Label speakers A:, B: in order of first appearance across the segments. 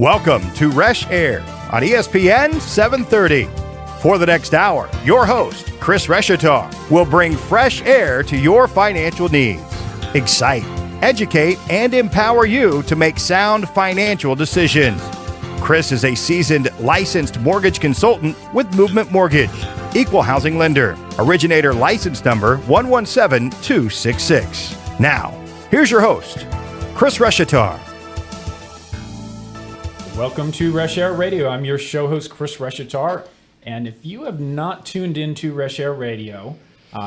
A: Welcome to Reshair on ESPN 730. For the next hour, your host, Chris Reshaar, will bring fresh air to your financial needs. Excite, educate, and empower you to make sound financial decisions. Chris is a seasoned licensed mortgage consultant with Movement Mortgage, equal housing lender, originator license number 117266. Now, here's your host, Chris Reshaar.
B: Welcome to Reshair Radio. I'm your show host, Chris Reshaar. And if you have not tuned into Reshair Radio,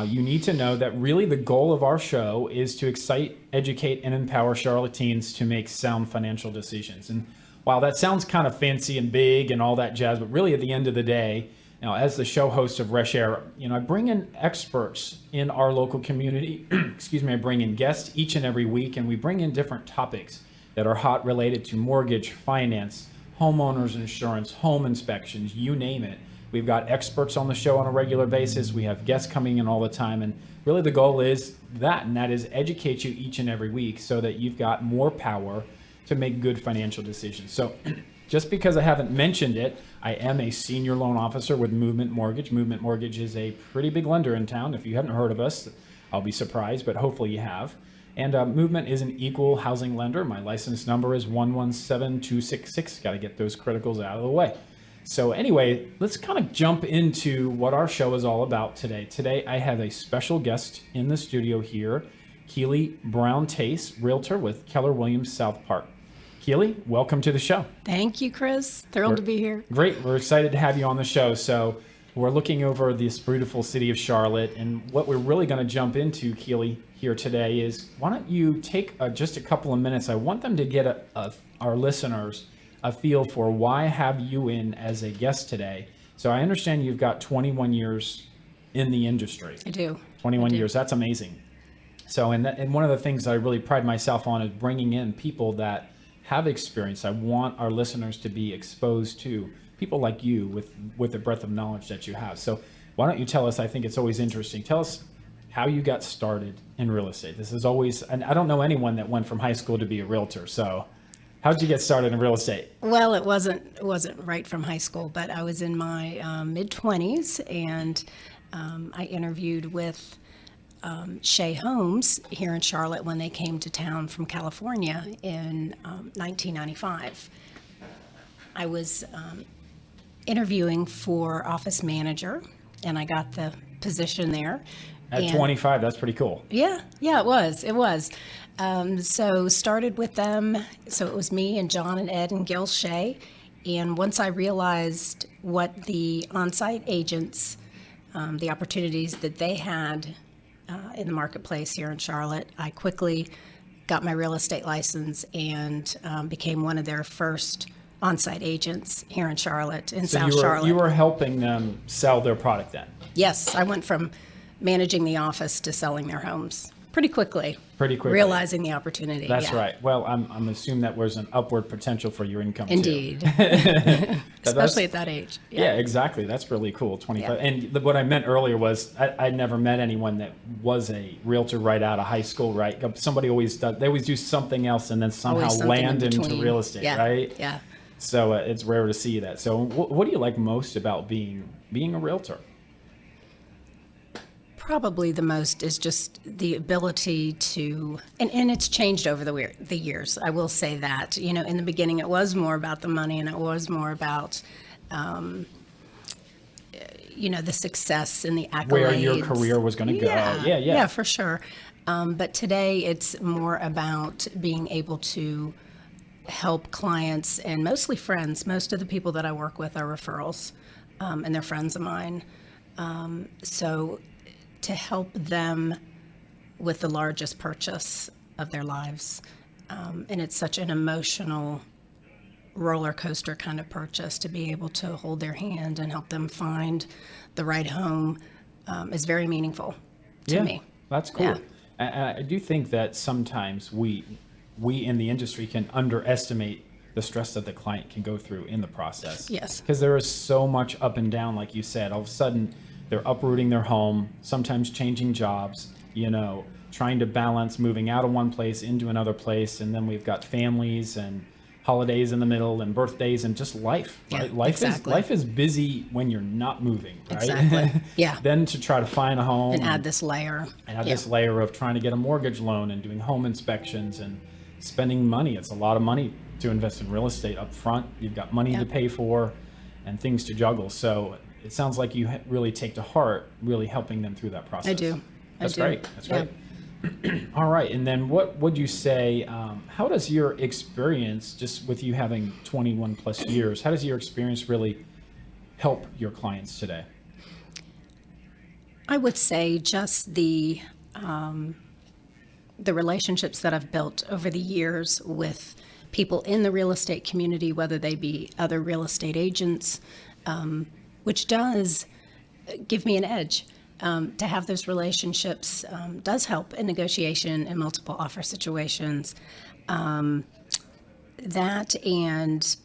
B: you need to know that really the goal of our show is to excite, educate, and empower Charlotte teens to make sound financial decisions. And while that sounds kind of fancy and big and all that jazz, but really at the end of the day, as the show host of Reshair, I bring in experts in our local community. I bring in guests each and every week, and we bring in different topics that are hot related to mortgage, finance, homeowners insurance, home inspections, you name it. We've got experts on the show on a regular basis. We have guests coming in all the time. And really the goal is that, and that is educate you each and every week so that you've got more power to make good financial decisions. So just because I haven't mentioned it, I am a senior loan officer with Movement Mortgage. Movement Mortgage is a pretty big lender in town. If you haven't heard of us, I'll be surprised, but hopefully you have. And Movement is an equal housing lender. My license number is 117266. Got to get those criticals out of the way. So anyway, let's kind of jump into what our show is all about today. Today, I have a special guest in the studio here, Keeley Brown Tase, realtor with Keller Williams South Park. Keeley, welcome to the show.
C: Thank you, Chris. Thrilled to be here.
B: Great. We're excited to have you on the show. So we're looking over this beautiful city of Charlotte, and what we're really going to jump into, Keeley, here today is, why don't you take just a couple of minutes? I want them to get our listeners a feel for why I have you in as a guest today. So I understand you've got 21 years in the industry.
C: I do.
B: 21 years. That's amazing. So, and one of the things I really pride myself on is bringing in people that have experience. I want our listeners to be exposed to people like you with the breadth of knowledge that you have. So why don't you tell us, I think it's always interesting, tell us how you got started in real estate. This is always, and I don't know anyone that went from high school to be a realtor. So how did you get started in real estate?
C: Well, it wasn't right from high school, but I was in my mid-20s, and I interviewed with Shea Homes here in Charlotte when they came to town from California in 1995. I was interviewing for office manager, and I got the position there.
B: At 25, that's pretty cool.
C: Yeah, it was. So started with them. So it was me and John and Ed and Gil Shea. And once I realized what the on-site agents, the opportunities that they had in the marketplace here in Charlotte, I quickly got my real estate license and became one of their first on-site agents here in Charlotte, in South Charlotte.
B: You were helping them sell their product then?
C: Yes, I went from managing the office to selling their homes pretty quickly. Realizing the opportunity.
B: That's right. Well, I'm assuming that was an upward potential for your income
C: Indeed.
B: too.
C: Especially at that age.
B: Yeah, exactly. That's really cool. 25.
C: Yeah.
B: And what I meant earlier was I never met anyone that was a realtor right out of high school, right? Somebody always does. They always do something else and then somehow land into real estate, right?
C: Yeah.
B: So it's rare to see that. So what do you like most about being a realtor?
C: Probably the most is just the ability to, and it's changed over the years. I will say that, in the beginning it was more about the money, and it was more about, the success and the accolades.
B: Where your career was going to go. Yeah,
C: for sure. But today it's more about being able to help clients, and mostly friends. Most of the people that I work with are referrals, and they're friends of mine. So to help them with the largest purchase of their lives. And it's such an emotional roller coaster kind of purchase. To be able to hold their hand and help them find the right home is very meaningful to me.
B: That's cool.
C: Yeah.
B: I do think that sometimes we in the industry can underestimate the stress that the client can go through in the process.
C: Yes.
B: Because there is so much up and down, like you said. All of a sudden, they're uprooting their home, sometimes changing jobs, trying to balance moving out of one place into another place. And then we've got families and holidays in the middle and birthdays and just life, right?
C: Yeah,
B: Life is busy when you're not moving, right?
C: Exactly. Yeah.
B: Then to try to find a home
C: And add this layer.
B: this layer of trying to get a mortgage loan and doing home inspections and spending money. It's a lot of money to invest in real estate up front. You've got money to pay for and things to juggle. So it sounds like you really take to heart really helping them through that process.
C: I do.
B: That's great. That's great. All right. And then what would you say, how does your experience, just with you having 21 plus years, how does your experience really help your clients today?
C: I would say just the relationships that I've built over the years with people in the real estate community, whether they be other real estate agents, which does give me an edge. To have those relationships does help in negotiation in multiple offer situations. That and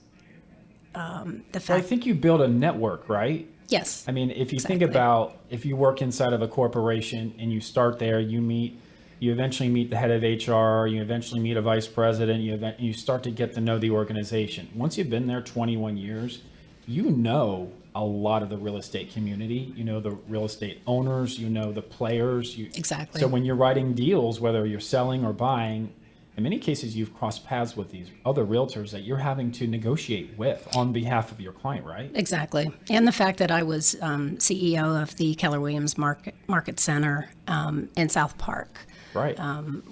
C: the fact.
B: I think you build a network, right?
C: Yes.
B: I mean, if you
C: exactly.
B: think about if you work inside of a corporation and you start there, you eventually meet the head of HR, you eventually meet a vice president, you start to get to know the organization. Once you've been there 21 years, you know a lot of the real estate community, you know the real estate owners, you know the players.
C: Exactly.
B: So when you're writing deals, whether you're selling or buying, in many cases you've crossed paths with these other realtors that you're having to negotiate with on behalf of your client, right?
C: Exactly. And the fact that I was CEO of the Keller Williams Market Center in South Park.
B: Right.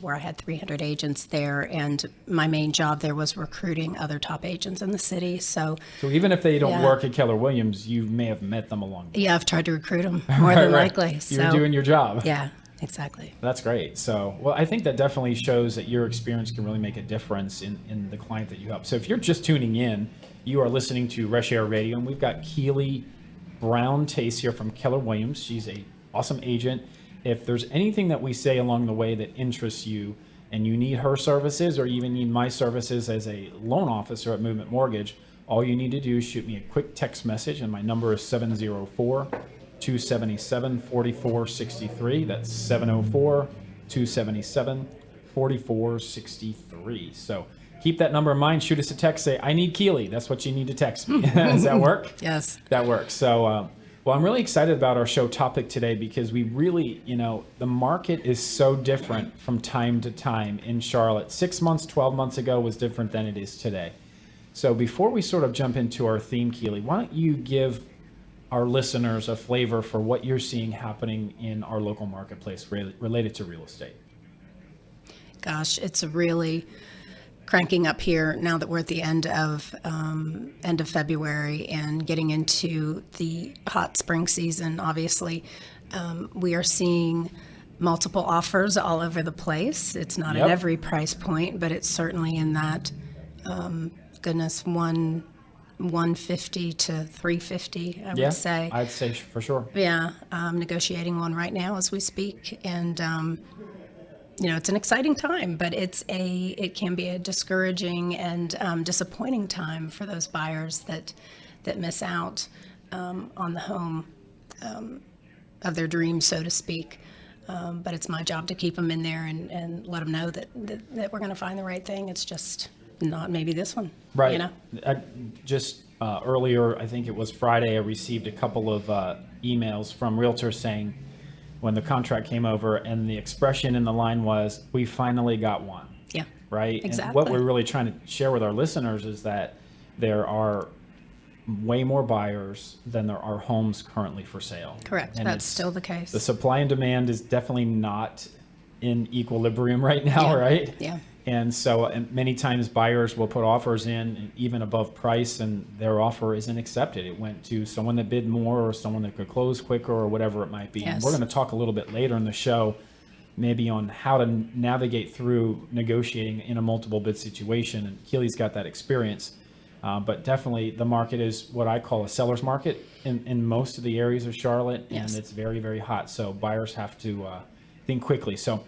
C: Where I had 300 agents there, and my main job there was recruiting other top agents in the city. So
B: even if they don't work at Keller Williams, you may have met them along the way.
C: Yeah, I've tried to recruit them more than likely.
B: You're doing your job.
C: Yeah, exactly.
B: That's great. So, well, I think that definitely shows that your experience can really make a difference in the client that you help. So if you're just tuning in, you are listening to Reshair Radio, and we've got Keeley Brown Tase here from Keller Williams. She's an awesome agent. If there's anything that we say along the way that interests you and you need her services or even need my services as a loan officer at Movement Mortgage, all you need to do is shoot me a quick text message, and my number is 704-277-4463. That's 704-277-4463. So keep that number in mind. Shoot us a text. Say, I need Keeley. That's what you need to text me. Does that work?
C: Yes.
B: That works. So, well, I'm really excited about our show topic today because we really, the market is so different from time to time in Charlotte. 6 months, 12 months ago was different than it is today. So before we sort of jump into our theme, Keeley, why don't you give our listeners a flavor for what you're seeing happening in our local marketplace related to real estate?
C: Gosh, it's really cranking up here now that we're at the end of February and getting into the hot spring season. Obviously, we are seeing multiple offers all over the place. It's not at every price point, but it's certainly in that 150 to 350. I would say.
B: I'd say for sure.
C: Yeah, I'm negotiating one right now as we speak, and it's an exciting time, but it can be a discouraging and disappointing time for those buyers that miss out on the home of their dreams, so to speak. But it's my job to keep them in there and let them know that we're going to find the right thing. It's just not maybe this one.
B: Right. Earlier, I think it was Friday, I received a couple of emails from realtors saying, when the contract came over and the expression in the line was, we finally got one.
C: Yeah.
B: Right?
C: Exactly.
B: And what we're really trying to share with our listeners is that there are way more buyers than there are homes currently for sale.
C: Correct.
B: And
C: that's still the case.
B: The supply and demand is definitely not in equilibrium right now, right?
C: Yeah.
B: And so many times buyers will put offers in even above price and their offer isn't accepted. It went to someone that bid more or someone that could close quicker or whatever it might be.
C: Yes.
B: And we're going to talk a little bit later in the show maybe on how to navigate through negotiating in a multiple bid situation. And Keeley's got that experience. But definitely the market is what I call a seller's market in most of the areas of Charlotte.
C: Yes.
B: And it's very, very hot. So buyers have to think quickly. So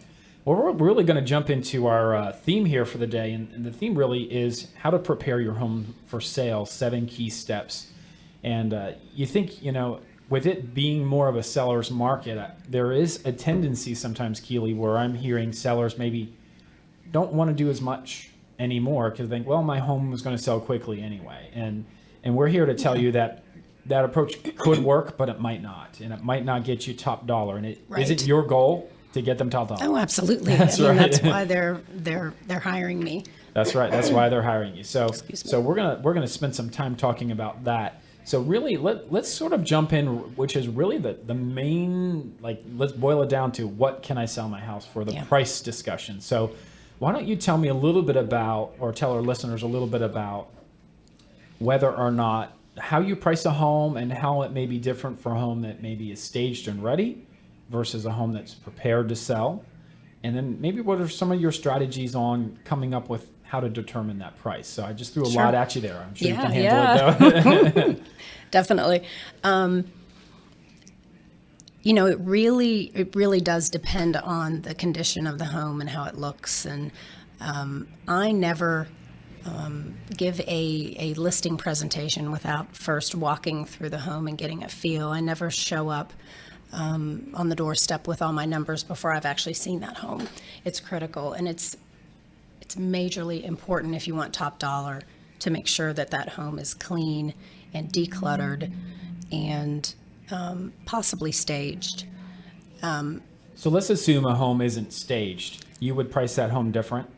B: we're really going to jump into our theme here for the day. And the theme really is how to prepare your home for sale, 7 key steps. And you think, with it being more of a seller's market, there is a tendency sometimes, Keeley, where I'm hearing sellers maybe don't want to do as much anymore because they think, well, my home was going to sell quickly anyway. And we're here to tell you that that approach could work, but it might not. And it might not get you top dollar. And it isn't your goal to get them top dollar.
C: Oh, absolutely.
B: That's
C: That's why they're hiring me.
B: That's right. That's why they're hiring you. So we're gonna spend some time talking about that. So really, let's sort of jump in, which is really the main, like, let's boil it down to what can I sell my house for, the price discussion. So why don't you tell me a little bit about, or tell our listeners a little bit about whether or not, how you price a home and how it may be different for a home that maybe is staged and ready versus a home that's prepared to sell. And then maybe what are some of your strategies on coming up with how to determine that price? So I just threw a lot at you there. I'm sure you can handle it though.
C: Definitely. It really does depend on the condition of the home and how it looks. And I never give a listing presentation without first walking through the home and getting a feel. I never show up on the doorstep with all my numbers before I've actually seen that home. It's critical, and it's majorly important if you want top dollar to make sure that that home is clean and decluttered and possibly staged.
B: So let's assume a home isn't staged. You would price that home different?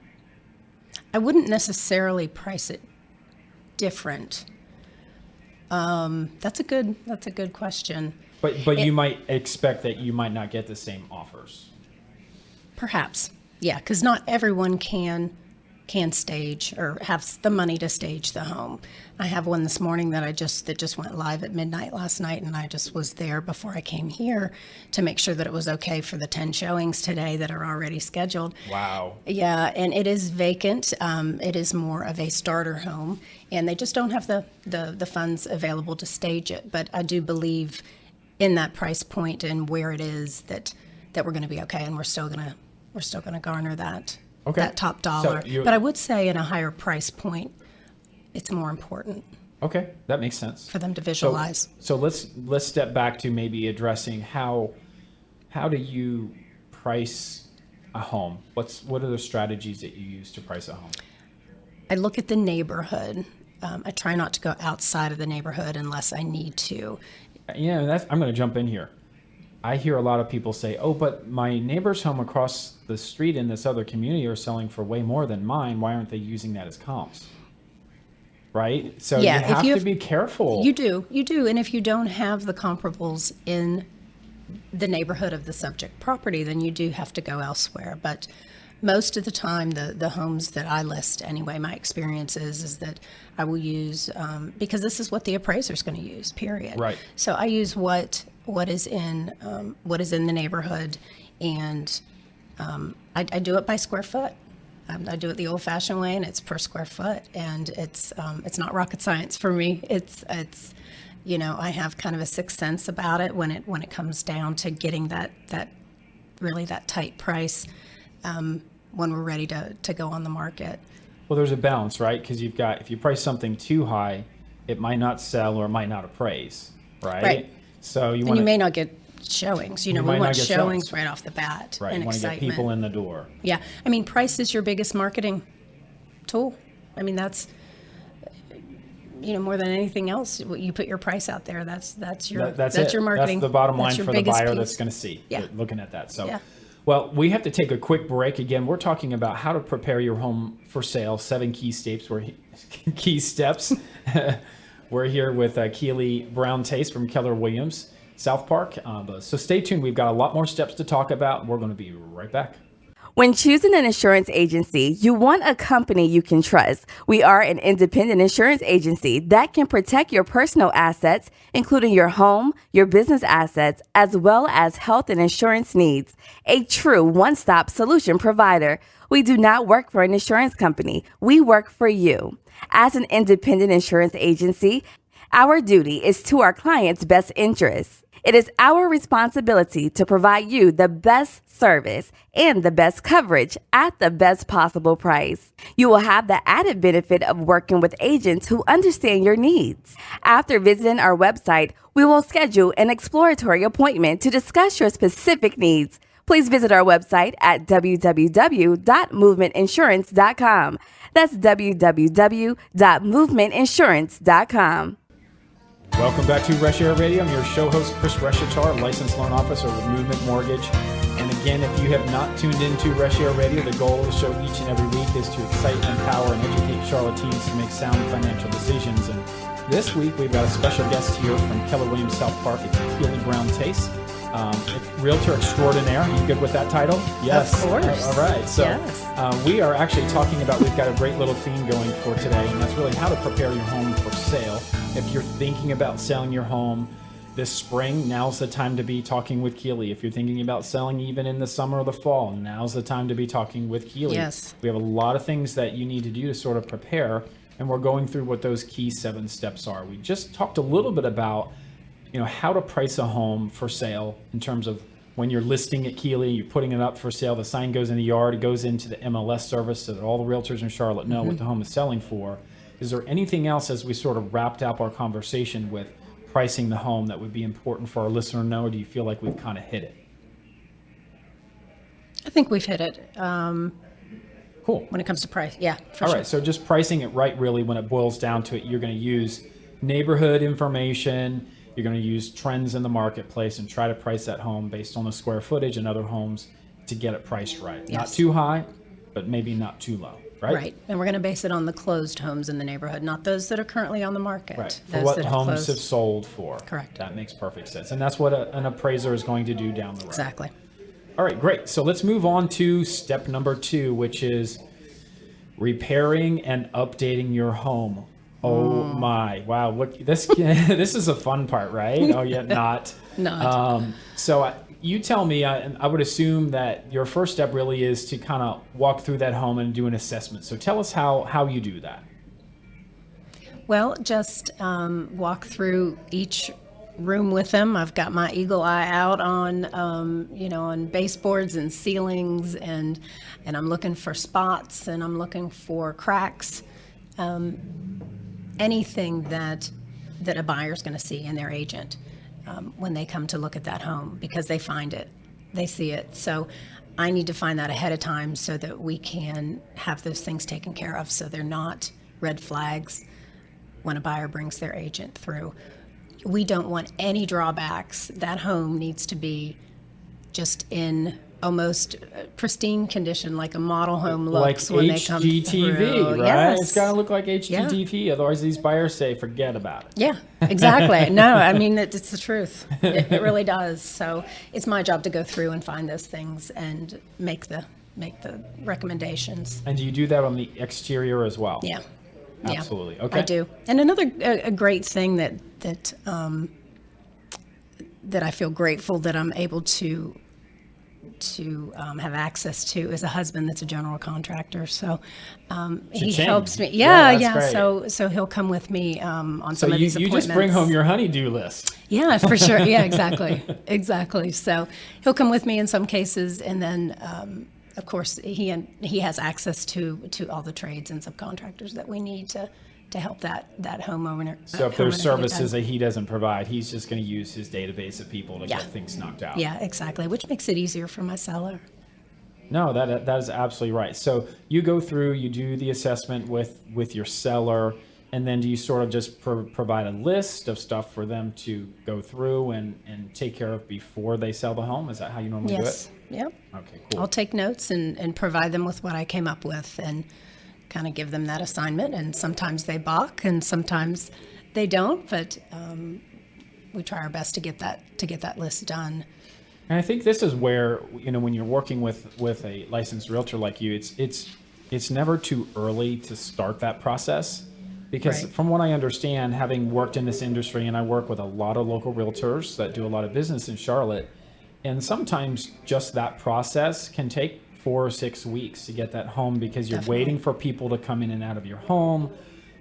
C: I wouldn't necessarily price it different. That's a good question.
B: But you might expect that you might not get the same offers.
C: Perhaps, yeah, because not everyone can stage or have the money to stage the home. I have one this morning that just went live at midnight last night, and I just was there before I came here to make sure that it was okay for the 10 showings today that are already scheduled.
B: Wow.
C: Yeah, and it is vacant. It is more of a starter home, and they just don't have the funds available to stage it. But I do believe in that price point and where it is that we're going to be okay, and we're still going to garner that.
B: Okay.
C: That top dollar. But I would say in a higher price point, it's more important.
B: Okay, that makes sense.
C: For them to visualize.
B: So let's step back to maybe addressing how do you price a home? What are the strategies that you use to price a home?
C: I look at the neighborhood. I try not to go outside of the neighborhood unless I need to.
B: Yeah, I'm going to jump in here. I hear a lot of people say, oh, but my neighbor's home across the street in this other community are selling for way more than mine. Why aren't they using that as comps? Right? So you have to be careful.
C: You do. And if you don't have the comparables in the neighborhood of the subject property, then you do have to go elsewhere. But most of the time, the homes that I list anyway, my experience is that I will use, because this is what the appraiser's going to use, period.
B: Right.
C: So I use what is in the neighborhood, and I do it by square foot. I do it the old-fashioned way, and it's per square foot, and it's not rocket science for me. It's I have kind of a sixth sense about it when it comes down to getting that tight price when we're ready to go on the market.
B: Well, there's a balance, right? Because if you price something too high, it might not sell or it might not appraise, right?
C: Right.
B: So you
C: may not get showings. We want showings right off the bat.
B: Right.
C: And
B: You want to get people in the door.
C: Yeah. I mean, price is your biggest marketing tool. I mean, that's more than anything else. You put your price out there. That's your marketing.
B: That's the bottom line for the buyer
C: piece.
B: that's going to see.
C: Yeah.
B: Looking at that. So.
C: Yeah.
B: Well, we have to take a quick break. Again, we're talking about how to prepare your home for sale, 7 key steps. We're here with Keeley Brown Tase from Keller Williams, South Park. So stay tuned. We've got a lot more steps to talk about. We're going to be right back.
D: When choosing an insurance agency, you want a company you can trust. We are an independent insurance agency that can protect your personal assets, including your home, your business assets, as well as health and insurance needs. A true one-stop solution provider. We do not work for an insurance company. We work for you. As an independent insurance agency, our duty is to our clients' best interests. It is our responsibility to provide you the best service and the best coverage at the best possible price. You will have the added benefit of working with agents who understand your needs. After visiting our website, we will schedule an exploratory appointment to discuss your specific needs. Please visit our website at www.movementinsurance.com. That's www.movementinsurance.com.
B: Welcome back to Reshair Radio. I'm your show host, Chris Reshaar, licensed loan officer with Movement Mortgage. And again, if you have not tuned into Reshair Radio, the goal of the show each and every week is to excite, empower, and educate Charlotteans to make sound financial decisions. And this week, we've got a special guest here from Keller Williams South Park. It's Keeley Tase, Realtor Extraordinaire. You good with that title? Yes.
C: Of course.
B: All right. So
C: Yes.
B: we are actually talking about, we've got a great little theme going for today, and that's really how to prepare your home for sale. If you're thinking about selling your home this spring, now's the time to be talking with Keeley. If you're thinking about selling even in the summer or the fall, now's the time to be talking with Keeley.
C: Yes.
B: We have a lot of things that you need to do to sort of prepare, and we're going through what those key 7 steps are. We just talked a little bit about, how to price a home for sale in terms of when you're listing at Keeley, you're putting it up for sale, the sign goes in the yard, it goes into the MLS service so that all the realtors in Charlotte know what the home is selling for. Is there anything else as we sort of wrapped up our conversation with pricing the home that would be important for our listener to know, or do you feel like we've kind of hit it?
C: I think we've hit it.
B: Cool.
C: When it comes to price, yeah, for
B: All
C: sure.
B: right, so just pricing it right, really, when it boils down to it, you're going to use neighborhood information, you're going to use trends in the marketplace and try to price that home based on the square footage and other homes to get it priced right. Not
C: Yes.
B: too high, but maybe not too low, right?
C: Right, and we're going to base it on the closed homes in the neighborhood, not those that are currently on the market.
B: Right, for
C: Those
B: what
C: that
B: homes
C: closed.
B: have sold for.
C: Correct.
B: That makes perfect sense. And that's what an appraiser is going to do down the road.
C: Exactly.
B: All right, great. So let's move on to step number 2, which is repairing and updating your home. Oh my, wow. Look, this is a fun part, right? Oh, yeah, not.
C: Not.
B: So you tell me, I would assume that your first step really is to kind of walk through that home and do an assessment. So tell us how you do that.
C: Well, just walk through each room with them. I've got my eagle eye out on, on baseboards and ceilings, and I'm looking for spots, and I'm looking for cracks, anything that a buyer's going to see in their agent when they come to look at that home, because they find it, they see it. So I need to find that ahead of time so that we can have those things taken care of, so they're not red flags when a buyer brings their agent through. We don't want any drawbacks. That home needs to be just in almost pristine condition, like a model home looks
B: like
C: when they come
B: HGTV,
C: through.
B: right?
C: Yes.
B: It's got to look like HGTV. Otherwise, these buyers say, forget about it.
C: Yeah, exactly. No, I mean, it's the truth. It really does. So it's my job to go through and find those things and make the recommendations.
B: And do you do that on the exterior as well?
C: Yeah.
B: Absolutely.
C: Yeah,
B: Okay.
C: I do. And another a great thing that I feel grateful that I'm able to have access to is a husband that's a general contractor. So he
B: Cha-ching.
C: helps me.
B: Yeah,
C: Yeah,
B: that's great.
C: So he'll come with me on
B: So
C: some of
B: you
C: these appointments.
B: just bring home your honey-do list.
C: Yeah, for sure. Yeah, exactly. Exactly. So he'll come with me in some cases, and then of course he has access to all the trades and subcontractors that we need to help that homeowner.
B: So if there's
C: homeowner get
B: services
C: done.
B: that he doesn't provide, he's just going to use his database of people to
C: Yeah.
B: get things knocked out.
C: Yeah, exactly, which makes it easier for my seller.
B: No, that is absolutely right. So you go through, you do the assessment with your seller, and then do you sort of just provide a list of stuff for them to go through and take care of before they sell the home? Is that how you normally
C: Yes.
B: do it?
C: Yep.
B: Okay, cool.
C: I'll take notes and provide them with what I came up with and kind of give them that assignment. And sometimes they balk and sometimes they don't, but we try our best to get that list done.
B: And I think this is where, when you're working with a licensed realtor like you, it's never too early to start that process. Because
C: Right.
B: from what I understand, having worked in this industry, and I work with a lot of local realtors that do a lot of business in Charlotte, and sometimes just that process can take 4 or 6 weeks to get that home, because you're
C: Definitely.
B: waiting for people to come in and out of your home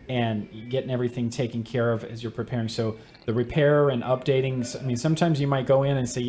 B: and getting everything taken care of as you're preparing. So the repair and updating, I mean, sometimes you might go in and say,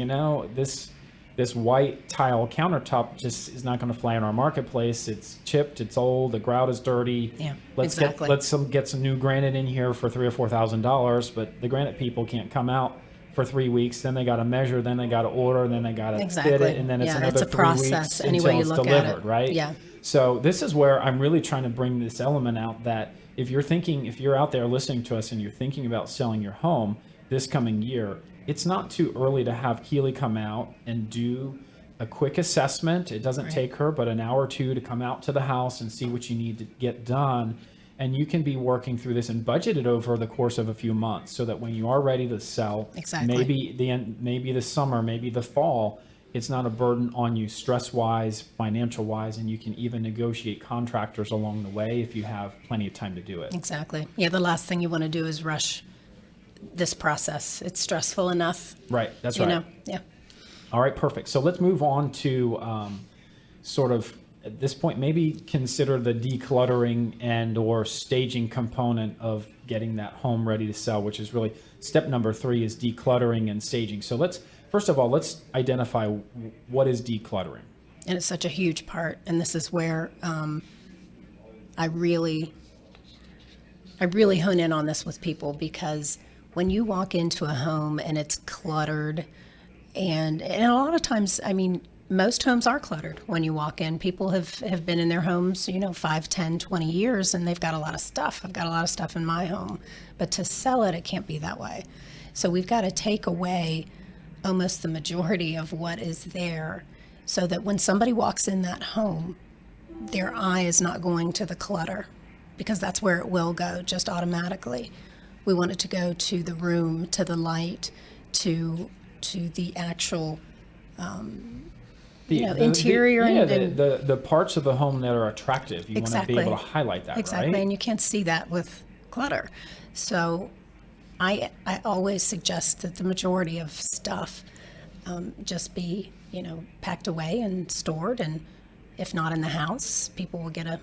B: this white tile countertop just is not going to fly in our marketplace. It's chipped, it's old, the grout is dirty.
C: Yeah,
B: let's
C: exactly.
B: get some new granite in here for $3,000 or $4,000, but the granite people can't come out for 3 weeks. Then they got to measure, then they got to order, then they got to fit
C: Exactly.
B: it, and then it's
C: Yeah,
B: another
C: it's a
B: 3
C: process
B: weeks
C: any way
B: until
C: you
B: it's
C: look at
B: delivered,
C: it.
B: right?
C: Yeah.
B: So this is where I'm really trying to bring this element out that if you're out there listening to us and you're thinking about selling your home this coming year, it's not too early to have Keeley come out and do a quick assessment. It doesn't take her but an hour or two to come out to the house and see what you need to get done. And you can be working through this and budget it over the course of a few months so that when you are ready to sell, maybe the summer, maybe the fall, it's not a burden on you stress-wise, financial-wise, and you can even negotiate contractors along the way if you have plenty of time to do it.
C: Exactly. Yeah, the last thing you want to do is rush this process. It's stressful enough.
B: Right, that's right.
C: Yeah.
B: All right, perfect. So let's move on to sort of, at this point, maybe consider the decluttering and or staging component of getting that home ready to sell, which is really step number 3 is decluttering and staging. So first of all, let's identify what is decluttering.
C: And it's such a huge part. And this is where I really hone in on this with people, because when you walk into a home and it's cluttered, and a lot of times, I mean, most homes are cluttered when you walk in. People have been in their homes, 5, 10, 20 years, and they've got a lot of stuff. I've got a lot of stuff in my home. But to sell it, it can't be that way. So we've got to take away almost the majority of what is there so that when somebody walks in that home, their eye is not going to the clutter, because that's where it will go just automatically. We want it to go to the room, to the light, to the actual interior.
B: The parts of the home that are attractive. You want to be able to highlight that,
C: exactly.
B: right?
C: And you can't see that with clutter. So I always suggest that the majority of stuff just be, packed away and stored. And if not in the house, people will get a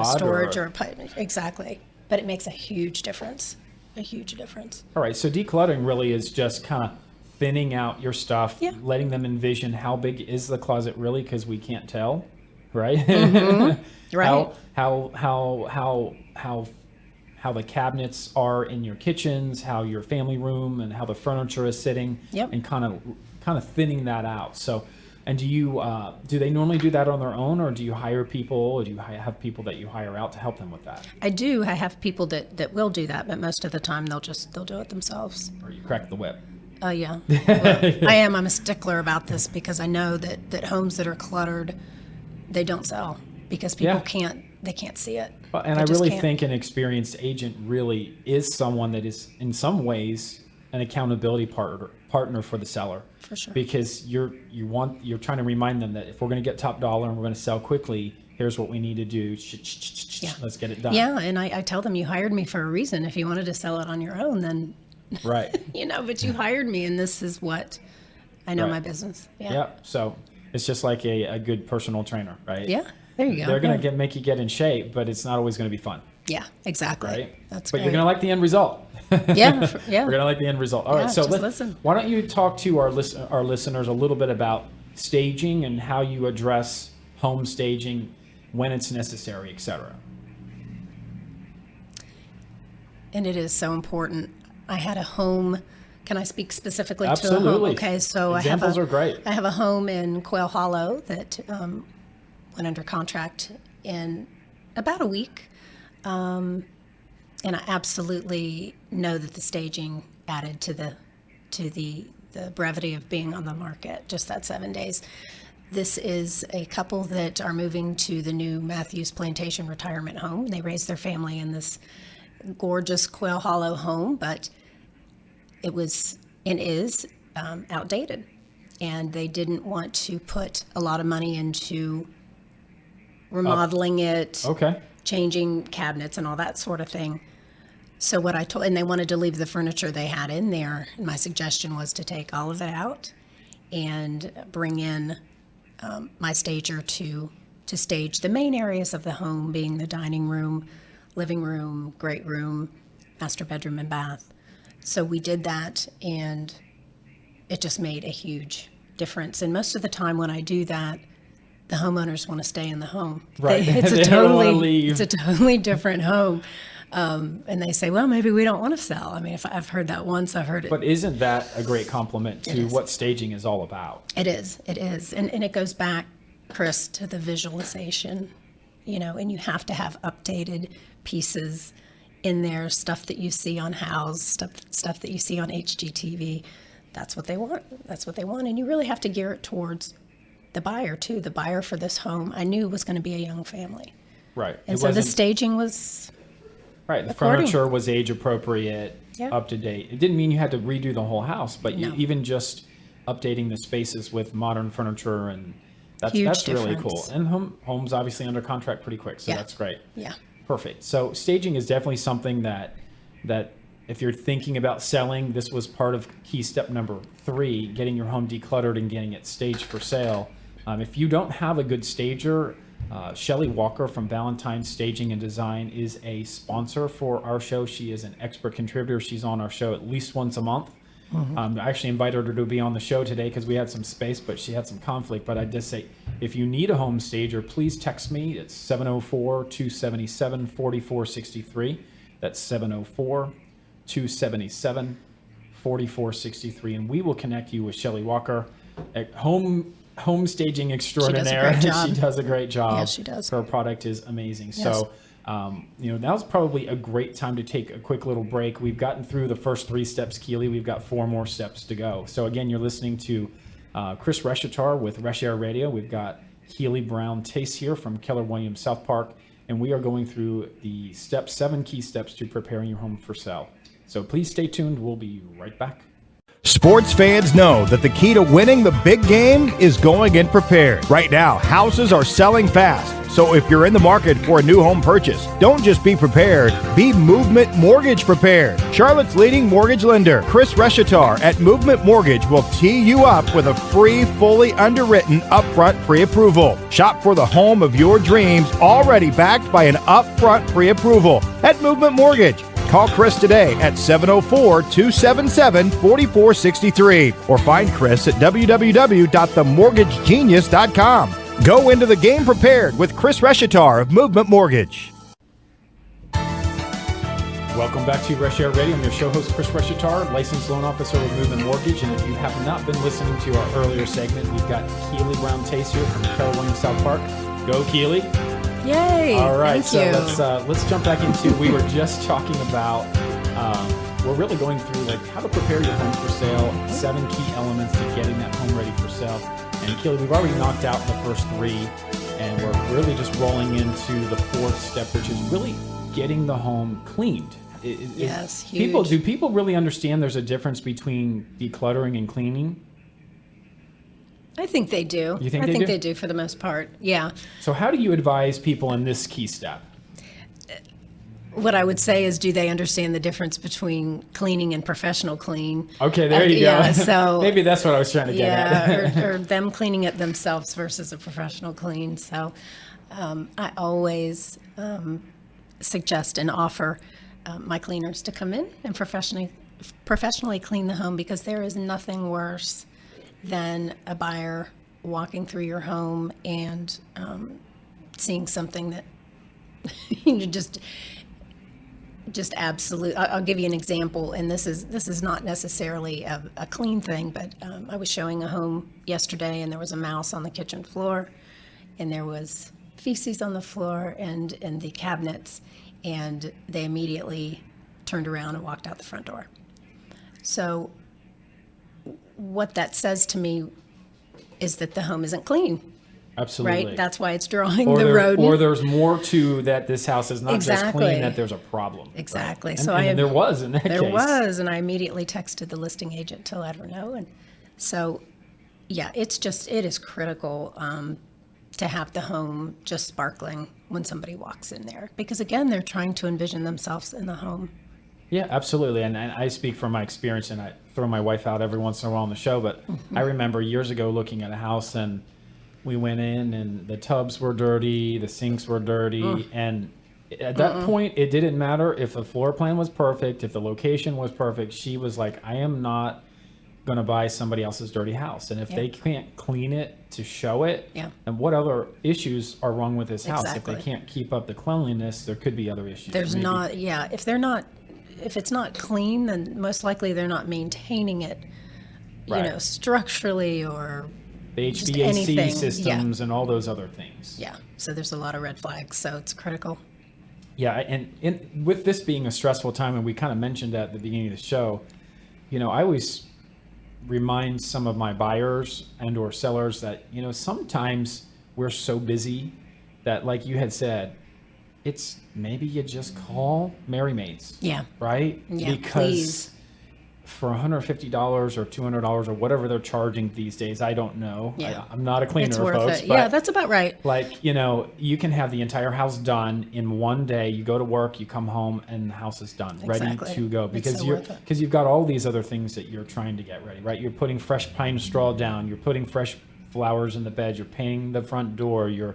C: storage or a pod. Exactly. But it makes a huge difference. A huge difference.
B: All right. So decluttering really is just kind of thinning out your stuff, letting them envision how big is the closet really, because we can't tell, right?
C: Mm-hmm. Right.
B: How the cabinets are in your kitchens, how your family room and how the furniture is sitting, and kind of thinning that out. So, and do they normally do that on their own, or do you hire people, or do you have people that you hire out to help them with that?
C: I do. I have people that will do that, but most of the time they'll do it themselves.
B: Or you crack the whip.
C: Yeah. Well, I'm a stickler about this, because I know that homes that are cluttered, they don't sell because people can't see it.
B: Well, and I really think an experienced agent really is someone that is in some ways an accountability partner for the seller.
C: For sure.
B: Because you're trying to remind them that if we're going to get top dollar and we're going to sell quickly, here's what we need to do. Let's get it done.
C: Yeah, and I tell them, you hired me for a reason. If you wanted to sell it on your own, then
B: right.
C: But you hired me, and this is what I know my business. Yeah.
B: So it's just like a good personal trainer, right?
C: Yeah. There you go.
B: They're going to make you get in shape, but it's not always going to be fun.
C: Yeah, exactly.
B: Right?
C: But
B: you're going to like the end result.
C: Yeah.
B: We're going to like the end result. All right. So
C: listen.
B: Why don't you talk to our listeners a little bit about staging and how you address home staging when it's necessary, etc.
C: And it is so important. I had a home. Can I speak specifically
B: Absolutely.
C: to a home? Okay, so
B: examples are great.
C: I have a home in Quail Hollow that went under contract in about a week, and I absolutely know that the staging added to the brevity of being on the market. Just that 7 days. This is a couple that are moving to the new Matthews Plantation retirement home. They raised their family in this gorgeous Quail Hollow home, but it was and is outdated, and they didn't want to put a lot of money into remodeling it, changing cabinets and all that sort of thing. So what I told, and they wanted to leave the furniture they had in there, and my suggestion was to take all of it out and bring in my stager to stage the main areas of the home, being the dining room, living room, great room, master bedroom and bath. So we did that, and it just made a huge difference. And most of the time when I do that, the homeowners want to stay in the home.
B: Right.
C: It's a totally different home. And they say, well, maybe we don't want to sell. I mean, if I've heard that once, I've heard it.
B: But isn't that a great compliment to what staging is all about?
C: It is. And it goes back Chris, to the visualization, and you have to have updated pieces in there, stuff that you see on House, stuff that you see on HGTV. That's what they want. And you really have to gear it towards the buyer too. The buyer for this home, I knew was going to be a young family.
B: Right.
C: And so the staging was
B: right. The
C: according.
B: furniture was age appropriate,
C: Yeah.
B: up to date. It didn't mean you had to redo the whole house, but
C: No.
B: even just updating the spaces with modern furniture, and
C: Huge
B: that's really
C: difference.
B: cool. And home's obviously under contract pretty quick, so
C: Yeah.
B: that's great.
C: Yeah.
B: Perfect. So staging is definitely something that if you're thinking about selling, this was part of key step number 3, getting your home decluttered and getting it staged for sale. If you don't have a good stager, Shelley Walker from Valentine's Staging and Design is a sponsor for our show. She is an expert contributor. She's on our show at least once a month. I actually invited her to be on the show today because we had some space, but she had some conflict. But I just say, if you need a home stager, please text me. It's 704-277-4463. That's 704-277-4463. And we will connect you with Shelley Walker, a home staging extraordinaire.
C: great job.
B: She does a great job.
C: Yes, she does.
B: Her product is amazing.
C: Yes.
B: So, now's probably a great time to take a quick little break. We've gotten through the first 3 steps, Keeley. We've got 4 more steps to go. So again, you're listening to Chris Reshatar with Reshair Radio. We've got Keeley Brown Tase here from Keller Williams South Park, and we are going through the 7 key steps to preparing your home for sale. So please stay tuned. We'll be right back.
A: Sports fans know that the key to winning the big game is going in prepared. Right now, houses are selling fast. So if you're in the market for a new home purchase, don't just be prepared, be Movement Mortgage prepared. Charlotte's leading mortgage lender, Chris Reshatar at Movement Mortgage, will tee you up with a free, fully underwritten upfront pre-approval. Shop for the home of your dreams, already backed by an upfront pre-approval at Movement Mortgage. Call Chris today at 704-277-4463 or find Chris at www.themortgagegenius.com. Go into the game prepared with Chris Reshatar of Movement Mortgage.
B: Welcome back to Reshair Radio. I'm your show host, Chris Reshatar, licensed loan officer with Movement Mortgage. And if you have not been listening to our earlier segment, we've got Keeley Brown Tase here from Keller Williams South Park. Go, Keeley.
C: Yay!
B: All right,
C: Thank
B: so let's jump back into. We were just talking about. We're really going through like how to prepare your home for sale. 7 key elements to getting that home ready for sale. And Keeley, we've already knocked out the first 3, and we're really just rolling into the 4th step, which is really getting the home cleaned.
C: Yes, huge.
B: Do people really understand there's a difference between decluttering and cleaning?
C: I think they do.
B: You think
C: I
B: they
C: think
B: do?
C: they do for the most part. Yeah.
B: So how do you advise people in this key step?
C: What I would say is, do they understand the difference between cleaning and professional clean?
B: Okay, there you
C: yeah,
B: go.
C: So
B: maybe that's what I was trying to get at.
C: yeah, or them cleaning it themselves versus a professional clean. So I always suggest and offer my cleaners to come in and professionally clean the home, because there is nothing worse than a buyer walking through your home and seeing something that you just absolute. I'll give you an example, and this is not necessarily a clean thing, but I was showing a home yesterday, and there was a mouse on the kitchen floor, and there was feces on the floor and in the cabinets, and they immediately turned around and walked out the front door. So what that says to me is that the home isn't clean,
B: Absolutely.
C: right? That's why it's drawing
B: or
C: the rodent.
B: Or there's more to that. This house is not just
C: Exactly.
B: clean, that there's a problem.
C: Exactly.
B: Right?
C: So
B: and there was in that case.
C: There was, and I immediately texted the listing agent to let her know. And so, yeah, it is critical to have the home just sparkling when somebody walks in there, because again, they're trying to envision themselves in the home.
B: Yeah, absolutely. And I speak from my experience, and I throw my wife out every once in a while on the show, but I remember years ago looking at a house, and we went in and the tubs were dirty, the sinks were dirty, and at that point, it didn't matter if the floor plan was perfect, if the location was perfect. She was like, I am not going to buy somebody else's dirty house. And if they can't clean it to show it, then what other issues are wrong with this house?
C: Exactly.
B: If they can't keep up the cleanliness, there could be other issues.
C: There's
B: Maybe.
C: not, yeah, if it's not clean, then most likely they're not maintaining it, you
B: Right.
C: know, structurally or
B: the
C: just
B: HVAC
C: anything,
B: systems and all those other things.
C: Yeah. So there's a lot of red flags. So it's critical.
B: Yeah, and with this being a stressful time, and we kind of mentioned that at the beginning of the show, I always remind some of my buyers and or sellers that, sometimes we're so busy that, like you had said, it's maybe you just call Mary Maids.
C: Yeah.
B: Right?
C: Yeah,
B: because
C: please.
B: for $150 or $200 or whatever they're charging these days, I don't know.
C: Yeah.
B: I'm not a cleaner,
C: It's worth
B: folks.
C: it.
B: But
C: Yeah, that's about right.
B: like, you can have the entire house done in one day. You go to work, you come home, and the house is done,
C: Exactly.
B: ready to go. Because
C: so worth it.
B: you've got all these other things that you're trying to get ready, right? You're putting fresh pine straw down, you're putting fresh flowers in the bed, you're painting the front door, you're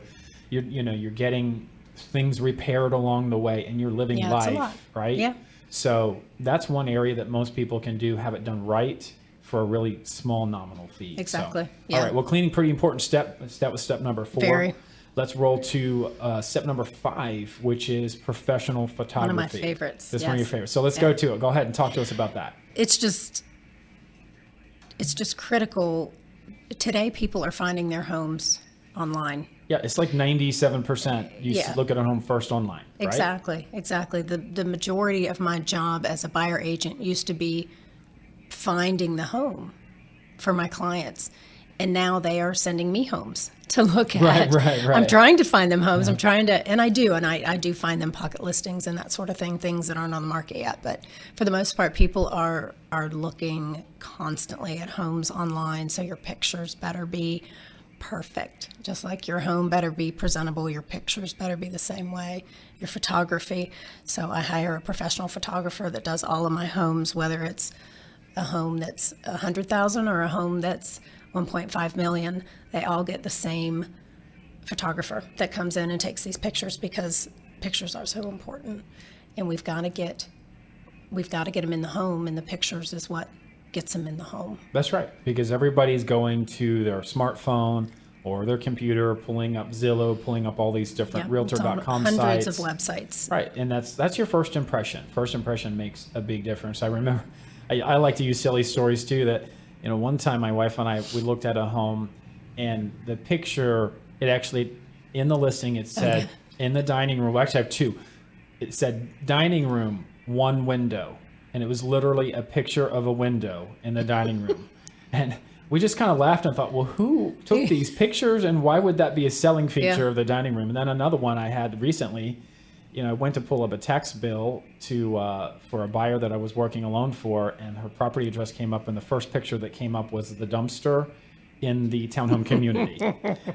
B: getting things repaired along the way, and you're living
C: Yeah, it's a lot.
B: life, right?
C: Yeah.
B: So that's one area that most people can do, have it done right for a really small nominal fee.
C: Exactly.
B: So,
C: Yeah.
B: All right. Well, cleaning, pretty important step. That was step number 4.
C: Very.
B: Let's roll to step number 5, which is professional photography.
C: One of my favorites.
B: This is one of your
C: Yes.
B: favorites. So let's go to it. Go ahead and talk to us about that.
C: It's just critical. Today, people are finding their homes online.
B: Yeah, it's like 97%. You
C: Yeah.
B: look at a home first online, right?
C: Exactly. The majority of my job as a buyer agent used to be finding the home for my clients. And now they are sending me homes to look at.
B: Right.
C: I'm trying to find them homes. I'm trying to, and I do find them pocket listings and that sort of thing, things that aren't on the market yet. But for the most part, people are looking constantly at homes online. So your pictures better be perfect. Just like your home better be presentable, your pictures better be the same way, your photography. So I hire a professional photographer that does all of my homes, whether it's a home that's 100,000 or a home that's 1.5 million. They all get the same photographer that comes in and takes these pictures because pictures are so important, and we've got to get them in the home, and the pictures is what gets them in the home.
B: That's right, because everybody's going to their smartphone or their computer, pulling up Zillow, pulling up all these different
C: It's on
B: Realtor.com sites.
C: hundreds of websites.
B: Right, and that's your first impression. First impression makes a big difference. I remember, I like to use silly stories too. That one time my wife and I, we looked at a home, and the picture, it actually in the listing it said in the dining room. Well, actually, I have 2. It said dining room, 1 window, and it was literally a picture of a window in the dining room, and we just kind of laughed and thought, well, who took these pictures, and why would that be a selling feature of the dining room? And then another one I had recently, I went to pull up a tax bill for a buyer that I was working alone for, and her property address came up, and the first picture that came up was the dumpster in the townhome community.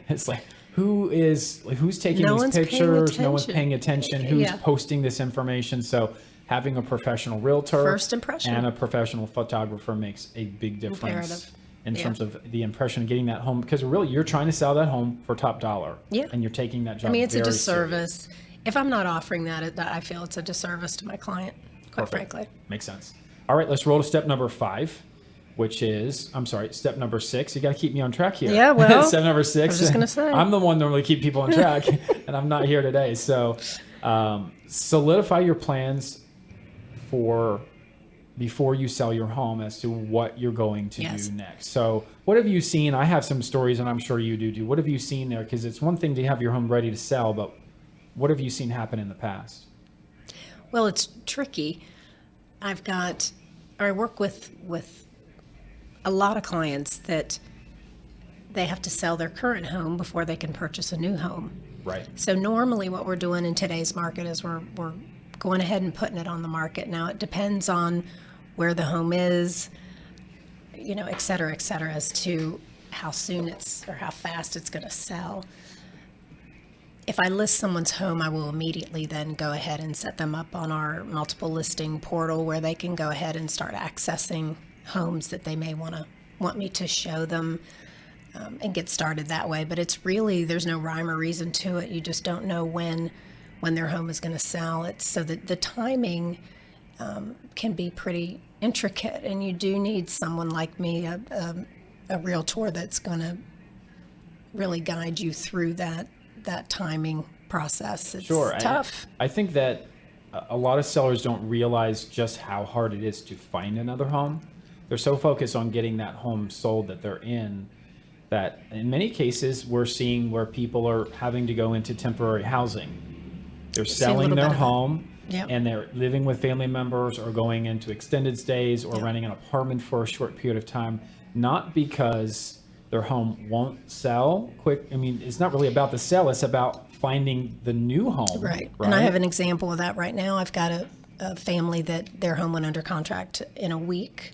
B: It's like, who's taking these pictures? No one's paying attention. Who's posting this information? So having a professional realtor
C: First impression.
B: and a professional photographer makes a big difference.
C: Imperative.
B: In terms of the impression of getting that home, because really you're trying to sell that home for top dollar.
C: Yeah.
B: And you're taking that job.
C: I mean, it's a
B: very
C: disservice.
B: serious.
C: If I'm not offering that, I feel it's a disservice to my client, quite
B: Perfect.
C: frankly.
B: Makes sense. All right, let's roll to step number 5, which is, step number 6. You got to keep me on track here.
C: Yeah, well,
B: step number 6.
C: I was just gonna say.
B: I'm the one normally keep people on track, and I'm not here today. So solidify your plans before you sell your home as to what you're going to do next. So what have you seen? I have some stories, and I'm sure you do too. What have you seen there? Because it's one thing to have your home ready to sell, but what have you seen happen in the past?
C: Well, it's tricky. I work with a lot of clients that they have to sell their current home before they can purchase a new home.
B: Right.
C: So normally what we're doing in today's market is we're going ahead and putting it on the market. Now it depends on where the home is, et cetera, as to how soon or how fast it's going to sell. If I list someone's home, I will immediately then go ahead and set them up on our multiple listing portal where they can go ahead and start accessing homes that they may want me to show them, and get started that way. But it's really, there's no rhyme or reason to it. You just don't know when their home is going to sell. It's so that the timing can be pretty intricate, and you do need someone like me, a realtor that's going to really guide you through that timing process. It's tough.
B: I think that a lot of sellers don't realize just how hard it is to find another home. They're so focused on getting that home sold that they're in that in many cases we're seeing where people are having to go into temporary housing. They're selling their home.
C: Yep.
B: And they're living with family members or going into extended stays or renting an apartment for a short period of time, not because their home won't sell quick. I mean, it's not really about the sale. It's about finding the new home.
C: Right. And I have an example of that right now. I've got a family that their home went under contract in a week,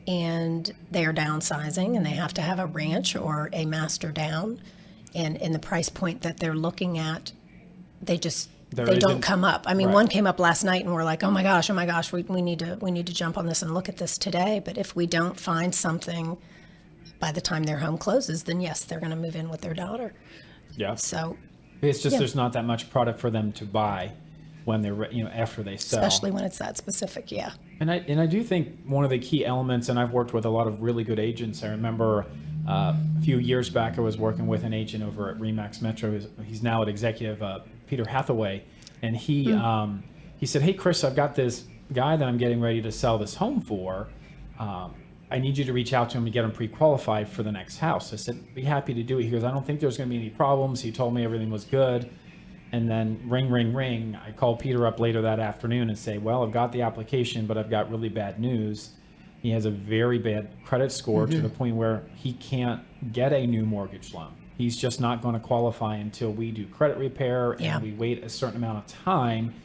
C: and they are downsizing, and they have to have a ranch or a master down. And in the price point that they're looking at, they don't come up. I mean, one came up last night, and we're like, oh my gosh, we need to jump on this and look at this today. But if we don't find something by the time their home closes, then yes, they're going to move in with their daughter.
B: Yeah.
C: So
B: it's just there's not that much product for them to buy when they're after they sell.
C: Especially when it's that specific, yeah.
B: And I do think one of the key elements, and I've worked with a lot of really good agents. I remember a few years back I was working with an agent over at Remax Metro. He's now at Executive, Peter Hathaway, and he said, hey Chris, I've got this guy that I'm getting ready to sell this home for. I need you to reach out to him to get him pre-qualified for the next house. I said, be happy to do it. He goes, I don't think there's going to be any problems. He told me everything was good. And then ring. I called Peter up later that afternoon and say, well, I've got the application, but I've got really bad news. He has a very bad credit score to the point where he can't get a new mortgage loan. He's just not going to qualify until we do credit repair and we wait a certain amount of time.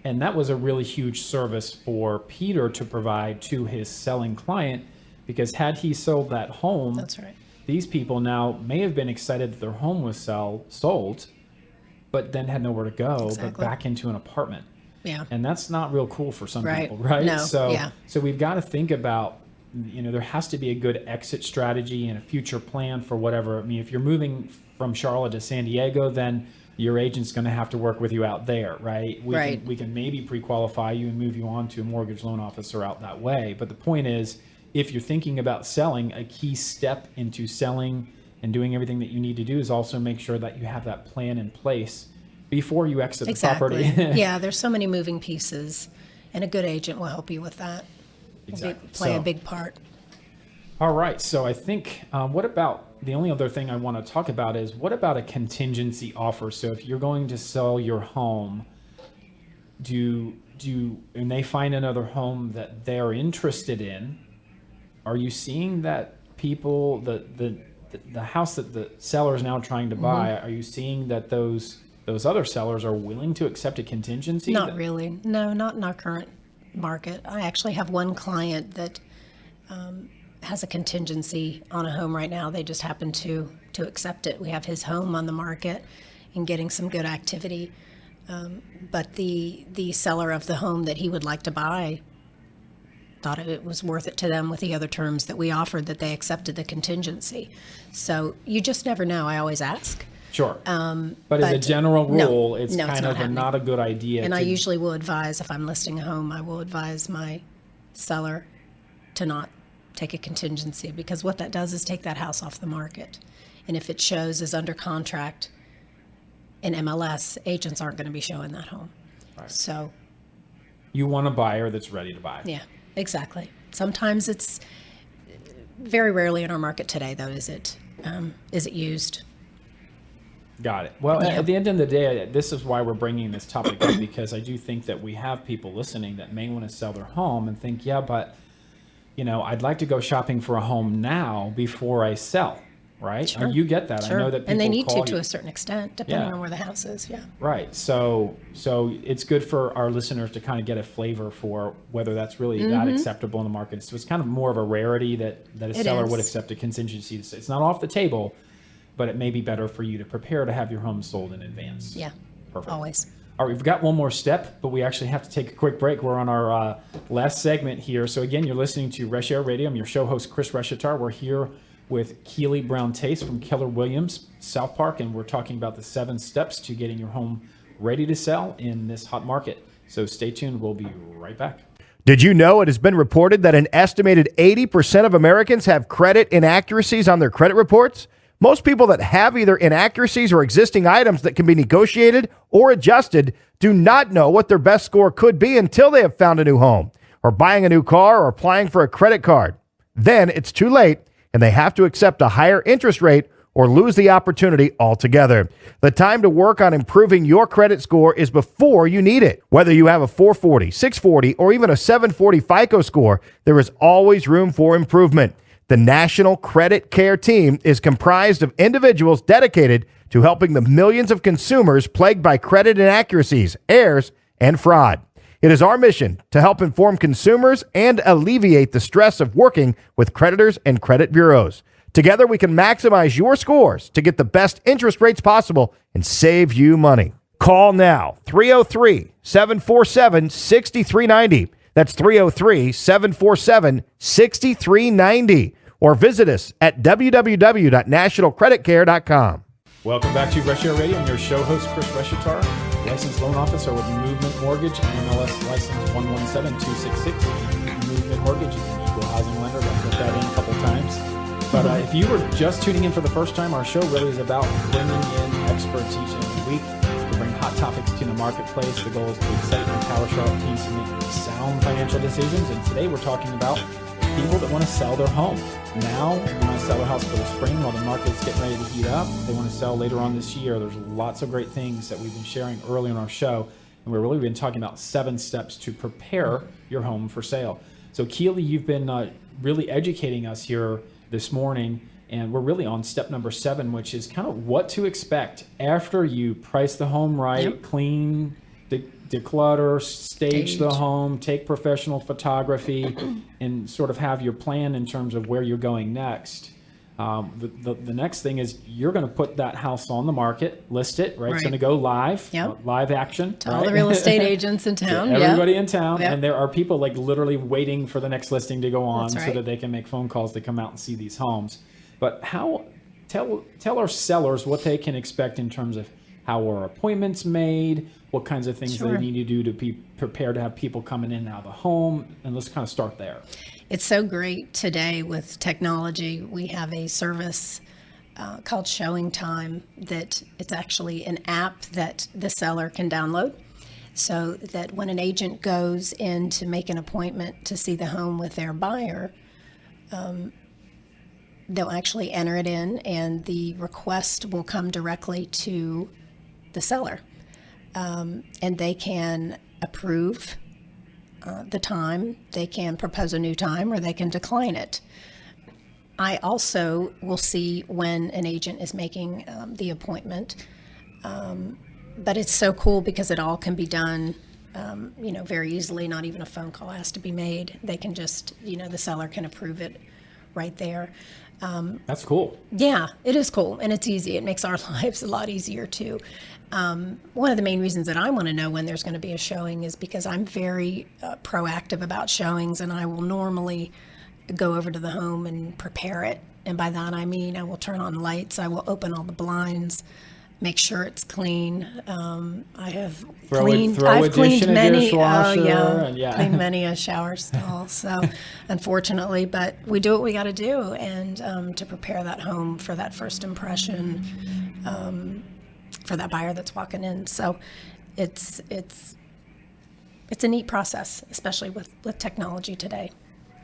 B: And that was a really huge service for Peter to provide to his selling client, because had he sold that home,
C: that's right,
B: these people now may have been excited that their home was sold, but then had nowhere to go but back into an apartment.
C: Yeah.
B: And that's not real cool for some people, right?
C: No.
B: So we've got to think about, there has to be a good exit strategy and a future plan for whatever. I mean, if you're moving from Charlotte to San Diego, then your agent's going to have to work with you out there, right? We can maybe pre-qualify you and move you on to a mortgage loan officer out that way. But the point is, if you're thinking about selling, a key step into selling and doing everything that you need to do is also make sure that you have that plan in place before you exit the property.
C: Yeah, there's so many moving pieces, and a good agent will help you with that.
B: Exactly.
C: Play a big part.
B: All right. So I think what about the only other thing I want to talk about is what about a contingency offer? So if you're going to sell your home, and they find another home that they're interested in, are you seeing that people, the house that the seller is now trying to buy, are you seeing that those other sellers are willing to accept a contingency?
C: Not really. No, not in our current market. I actually have one client that has a contingency on a home right now. They just happen to accept it. We have his home on the market and getting some good activity. But the seller of the home that he would like to buy thought it was worth it to them with the other terms that we offered, that they accepted the contingency. So you just never know. I always ask.
B: Sure. But as a general rule, it's kind of not a good idea.
C: And I usually will advise, if I'm listing a home, I will advise my seller to not take a contingency, because what that does is take that house off the market. And if it shows as under contract in MLS, agents aren't going to be showing that home.
B: Right.
C: So
B: you want a buyer that's ready to buy.
C: Yeah, exactly. Sometimes it's very rarely in our market today, though, is it used?
B: Got it. Well, at the end of the day, this is why we're bringing this topic up, because I do think that we have people listening that may want to sell their home and think, yeah, but, I'd like to go shopping for a home now before I sell, right?
C: Sure.
B: You get that.
C: Sure.
B: I know that people
C: and they need
B: call
C: to a certain extent, depending on where the house is,
B: Right. So it's good for our listeners to kind of get a flavor for whether that's really that acceptable in the market. So it's kind of more of a rarity that a seller would accept a contingency. It's not off the table, but it may be better for you to prepare to have your home sold in advance.
C: Yeah.
B: Perfect.
C: Always.
B: All right, we've got one more step, but we actually have to take a quick break. We're on our last segment here. So again, you're listening to Reshair Radio. I'm your show host, Chris Reshatar. We're here with Keeley Brown Tase from Keller Williams, South Park, and we're talking about the 7 steps to getting your home ready to sell in this hot market. So stay tuned. We'll be right back.
A: Did you know it has been reported that an estimated 80% of Americans have credit inaccuracies on their credit reports? Most people that have either inaccuracies or existing items that can be negotiated or adjusted do not know what their best score could be until they have found a new home or buying a new car or applying for a credit card. Then it's too late and they have to accept a higher interest rate or lose the opportunity altogether. The time to work on improving your credit score is before you need it. Whether you have a 440, 640, or even a 740 FICO score, there is always room for improvement. The National Credit Care Team is comprised of individuals dedicated to helping the millions of consumers plagued by credit inaccuracies, errors, and fraud. It is our mission to help inform consumers and alleviate the stress of working with creditors and credit bureaus. Together, we can maximize your scores to get the best interest rates possible and save you money. Call now, 303-747-6390. That's 303-747-6390. Or visit us at www.nationalcreditcare.com.
B: Welcome back to Reshair Radio. I'm your show host, Chris Reshatar, licensed loan officer with Movement Mortgage, MLS license 117266. Movement Mortgage is an equal housing lender. I've put that in a couple times. But if you were just tuning in for the first time, our show really is about bringing in experts each and every week to bring hot topics to the marketplace. The goal is to excite and empower sharp teams to make sound financial decisions. And today we're talking about people that want to sell their home. Now, they want to sell their house for the spring while the market's getting ready to heat up. They want to sell later on this year. There's lots of great things that we've been sharing early in our show. And we've really been talking about 7 steps to prepare your home for sale. So Keeley, you've been really educating us here this morning. And we're really on step number 7, which is kind of what to expect after you price the home right, clean, declutter, stage the home, take professional photography, and sort of have your plan in terms of where you're going next. The next thing is you're going to put that house on the market, list it, right? It's going to go live, live action.
C: To all the real estate agents in town.
B: Everybody in town. And there are people like literally waiting for the next listing to go on so that they can make phone calls to come out and see these homes. But tell our sellers what they can expect in terms of how are appointments made, what kinds of things they need to do to be prepared to have people coming in and out of the home. And let's kind of start there.
C: It's so great today with technology. We have a service called Showing Time that it's actually an app that the seller can download so that when an agent goes in to make an appointment to see the home with their buyer, they'll actually enter it in and the request will come directly to the seller. And they can approve the time, they can propose a new time, or they can decline it. I also will see when an agent is making the appointment. But it's so cool because it all can be done, very easily. Not even a phone call has to be made. They can just, the seller can approve it right there.
B: That's cool.
C: Yeah, it is cool, and it's easy. It makes our lives a lot easier too. One of the main reasons that I want to know when there's going to be a showing is because I'm very proactive about showings, and I will normally go over to the home and prepare it. And by that I mean I will turn on lights, I will open all the blinds, make sure it's clean. I have cleaned many. Cleaned many a shower stall. So, unfortunately, but we do what we got to do, and to prepare that home for that first impression, for that buyer that's walking in. So, it's a neat process, especially with technology today.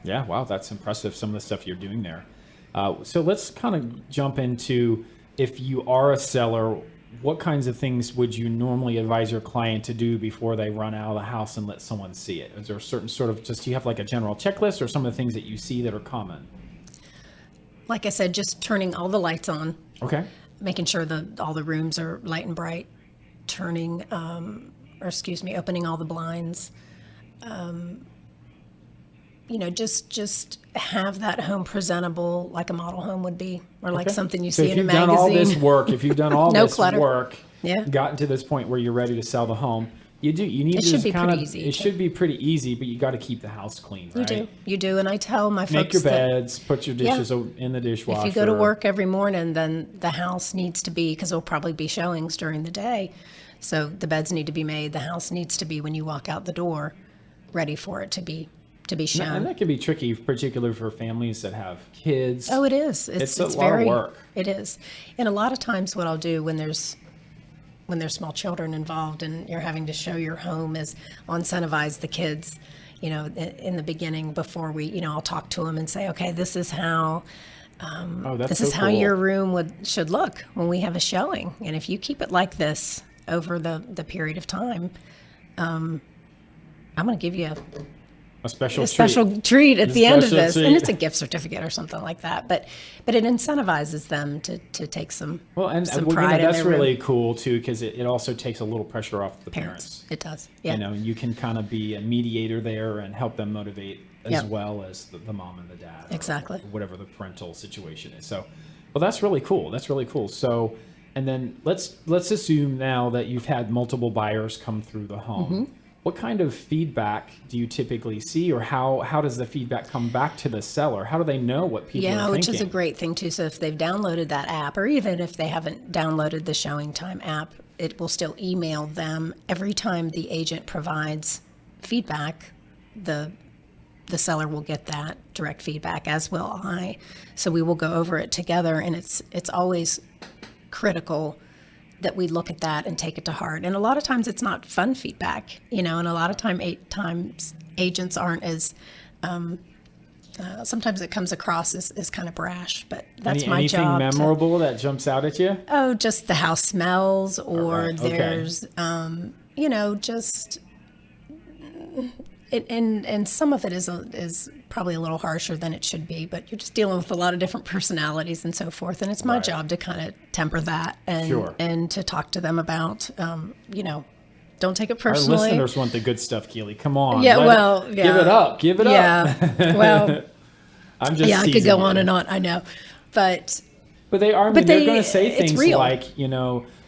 B: Yeah, wow, that's impressive. Some of the stuff you're doing there. So let's kind of jump into, if you are a seller, what kinds of things would you normally advise your client to do before they run out of the house and let someone see it? Is there a certain sort of, do you have like a general checklist or some of the things that you see that are common?
C: Like I said, just turning all the lights on. Okay. Making sure that all the rooms are light and bright, opening all the blinds. Just have that home presentable like a model home would be, or like something you see in a magazine.
B: If you've done all this
C: clutter.
B: work, gotten to this point where you're ready to sell the home, you need
C: it
B: to
C: should be
B: kind of,
C: pretty easy.
B: It should be pretty easy, but you got to keep the house clean, right?
C: You do. And I tell my folks,
B: make your beds, put your dishes in the dishwasher.
C: If you go to work every morning, then the house needs to be, because there'll probably be showings during the day. So the beds need to be made. The house needs to be, when you walk out the door, ready for it to be shown.
B: And that can be tricky, particularly for families that have kids.
C: Oh, it is. It's
B: a lot of work.
C: It is. And a lot of times what I'll do when there's small children involved and you're having to show your home is I'll incentivize the kids, in the beginning before I'll talk to them and say, okay, this is how
B: That's
C: this
B: so
C: is how
B: cool.
C: your room should look when we have a showing. And if you keep it like this over the period of time, I'm going to give you
B: a special
C: treat at the end of
B: special
C: this.
B: treat.
C: And it's a gift certificate or something like that. But it incentivizes them to take some some pride in
B: that's
C: their
B: really
C: room.
B: cool too, because it also takes a little pressure off the parents.
C: It does. Yeah.
B: You know, you can kind of be a mediator there and help them motivate as
C: Yep.
B: well as the mom and the dad. Or
C: Exactly.
B: whatever the parental situation is. So, well, that's really cool. That's really cool. So, and then let's assume now that you've had multiple buyers come through the home.
C: Mm-hmm.
B: What kind of feedback do you typically see, or how does the feedback come back to the seller? How do they know what people are thinking?
C: Which is a great thing too. So if they've downloaded that app, or even if they haven't downloaded the Showing Time app, it will still email them every time the agent provides feedback. The seller will get that direct feedback, as will I. So we will go over it together, and it's always critical that we look at that and take it to heart. And a lot of times it's not fun feedback, and a lot of times agents aren't as sometimes it comes across as kind of brash, but that's my job.
B: Anything memorable that jumps out at you?
C: Oh, just the house smells, or
B: right, okay.
C: there's just and some of it is probably a little harsher than it should be, but you're just dealing with a lot of different personalities and so forth, and it's my job to kind of temper that and to talk to them about don't take it personally.
B: Our listeners want the good stuff, Keeley. Come on.
C: Yeah,
B: give it up. Give it up.
C: Yeah, well,
B: I'm just
C: I could
B: teasing
C: go
B: you.
C: on and on. I know, but
B: they are.
C: but
B: They're going to say
C: it's
B: things
C: real.
B: like,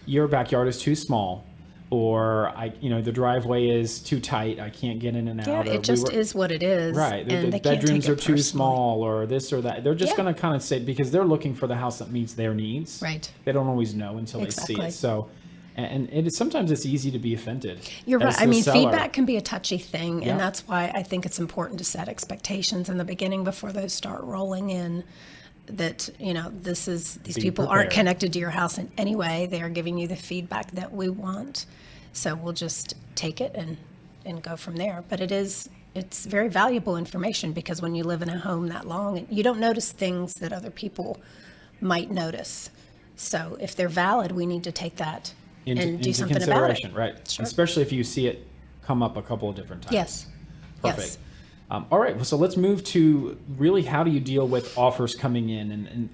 B: your backyard is too small, or the driveway is too tight. I can't get in and out.
C: yeah,
B: or
C: it just is what it is.
B: Right.
C: And
B: The
C: they can't
B: bedrooms
C: take
B: are
C: it
B: too
C: personally.
B: small, or this or that. They're just going to kind of say, because they're looking for the house that meets their needs.
C: Right.
B: They don't always know until they see
C: Exactly.
B: it. So, and sometimes it's easy to be offended.
C: You're
B: as
C: right. I
B: the
C: mean,
B: seller.
C: feedback can be a touchy thing,
B: Yeah.
C: and that's why I think it's important to set expectations in the beginning before those start rolling in. That these
B: Be
C: people
B: prepared.
C: aren't connected to your house in any way. They are giving you the feedback that we want, so we'll just take it and go from there. But it's very valuable information, because when you live in a home that long, you don't notice things that other people might notice. So if they're valid, we need to take that and do
B: into
C: something about it.
B: consideration, right?
C: Sure.
B: Especially if you see it come up a couple of different times.
C: Yes.
B: Perfect.
C: Yes.
B: All right, so let's move to really how do you deal with offers coming in? And